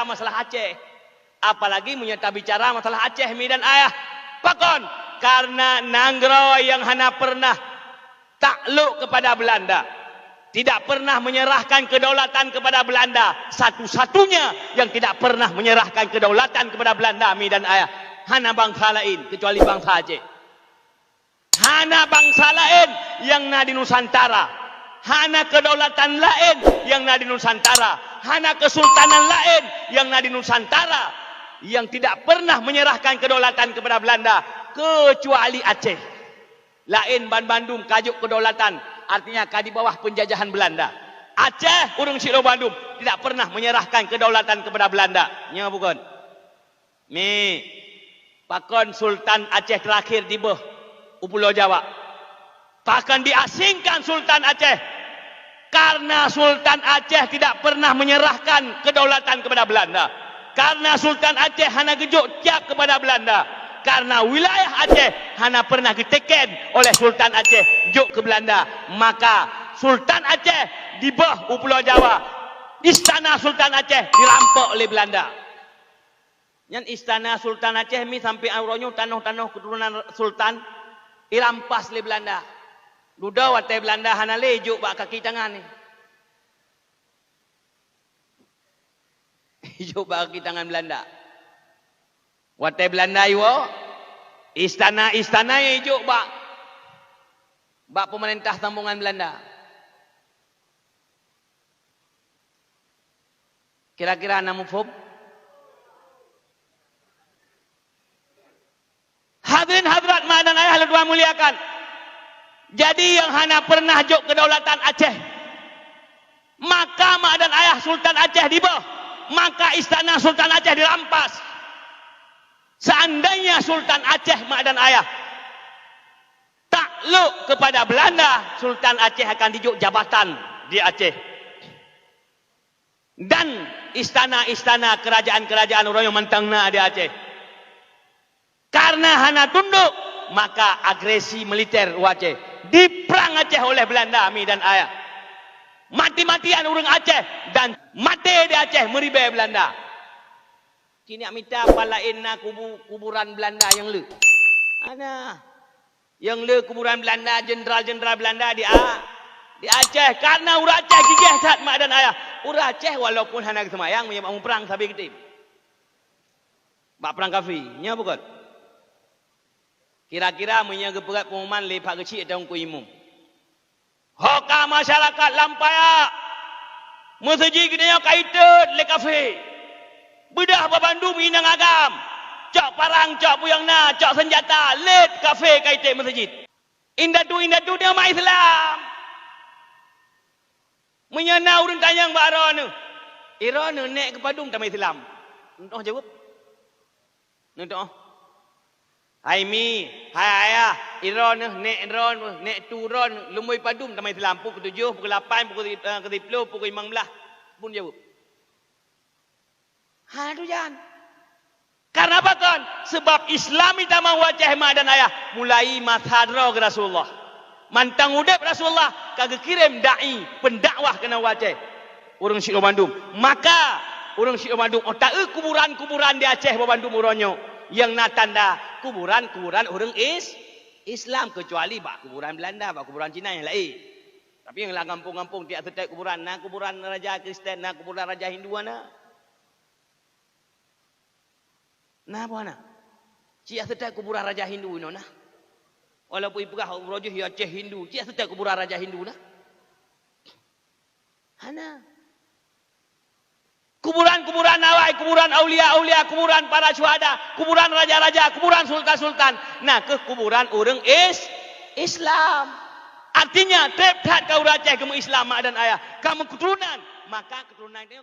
masalah Aceh. Apalagi menyata bicara masalah Aceh mi dan ayah. Pakon karena Nanggroe yang hana pernah takluk kepada Belanda, tidak pernah menyerahkan kedaulatan kepada Belanda. Satu-satunya yang tidak pernah menyerahkan kedaulatan kepada Belanda mi dan ayah. Hana bangsa lain kecuali bangsa Aceh. Hana bangsa lain yang na di Nusantara. Hana kedaulatan lain yang na di Nusantara. Hana kesultanan lain yang na di Nusantara yang tidak pernah menyerahkan kedaulatan kepada Belanda kecuali Aceh. Lain Bandung kajuk kedaulatan, artinya ka di bawah penjajahan Belanda. Aceh urang Silo Bandung tidak pernah menyerahkan kedaulatan kepada Belanda. Nya bukan. Mi pakon Sultan Aceh terakhir di beuh Pulau Jawa. Bahkan diasingkan Sultan Aceh. Karena Sultan Aceh tidak pernah menyerahkan kedaulatan kepada Belanda. Karena Sultan Aceh hana gejuk tiap kepada Belanda. Karena wilayah Aceh hana pernah diteken oleh Sultan Aceh juk ke Belanda. Maka Sultan Aceh di bawah Pulau Jawa. Istana Sultan Aceh dirampok oleh Belanda. Yang istana Sultan Aceh mi sampai auronyo tanah-tanah keturunan Sultan dirampas oleh Belanda. Duda watai Belanda hana lejuk bak kaki tangan ni. Lejuk bak kaki tangan Belanda. Watai Belanda iwo istana-istana yang lejuk bak pemerintah tambungan Belanda. Kira-kira ana mufhum? Hadirin hadirat mak dan ayah Tuhan muliakan. Jadi yang hana pernah juk kedaulatan Aceh. Maka mak dan ayah Sultan Aceh di bawah. Maka istana Sultan Aceh dirampas. Seandainya Sultan Aceh mak dan ayah takluk kepada Belanda, Sultan Aceh akan dijuk jabatan di Aceh. Dan istana-istana kerajaan-kerajaan orang yang mentangna di Aceh. Karena hana tunduk, maka agresi militer Aceh diperang Aceh oleh Belanda mi dan ayah. Mati-matian orang Aceh dan mati di Aceh meribai Belanda. Kini minta palain na kuburan Belanda yang le. Ana yang le kuburan Belanda, jenderal-jenderal Belanda di Aceh. Karena orang Aceh gigih saat mak dan ayah. Orang Aceh walaupun hana semayang menyebab perang sabi kita. Bak perang kafir, nya bukan. Kira-kira menyaga berat pengumuman lepak kecil atau ku imum. Hoka masyarakat lampaya. Masjid gini kaitan le kafe. Bedah babandum inang agam. Cok parang, cok puyang na, cok senjata. Let kafe kaitan masjid. Indatu dia mak Islam. Menyana urang tanyang mbak Arona. Irona nek ke padung tamai Islam. Entah jawab. Entah. Hai mi, hai ayah, iron, nek turun, lumui padum tamai Islam pukul 7, pukul 8, pukul 10, pukul 15 pun jawab. Ha tu jangan. Karena apa kan? Sebab Islam itu mau Aceh mak dan ayah mulai mathadra ke Rasulullah. Mantang udap Rasulullah kagak kirim dai pendakwah kena Aceh. Orang Silo Bandung. Maka orang Silo Bandung otak kuburan-kuburan di Aceh Bandung uronyo. Yang nak tanda kuburan orang Islam kecuali bak kuburan Belanda, bak kuburan Cina yang lain. Tapi yang lah kampung-kampung tiap setiap kuburan, nak kuburan raja Kristen, nak kuburan raja Hindu ana. Nah apa ana? Tiap setiap kuburan raja Hindu ino nah. Walaupun ipugah rojuh ya Aceh Hindu, tiap setiap kuburan raja Hindu nah. Ana kuburan-kuburan awai, kuburan aulia-aulia, kuburan para syuhada, kuburan raja-raja, kuburan sultan-sultan. Nah, ke kuburan orang Islam. Artinya, tep-tep kau Aceh kamu Islam mak dan ayah. Kamu keturunan, maka keturunan itu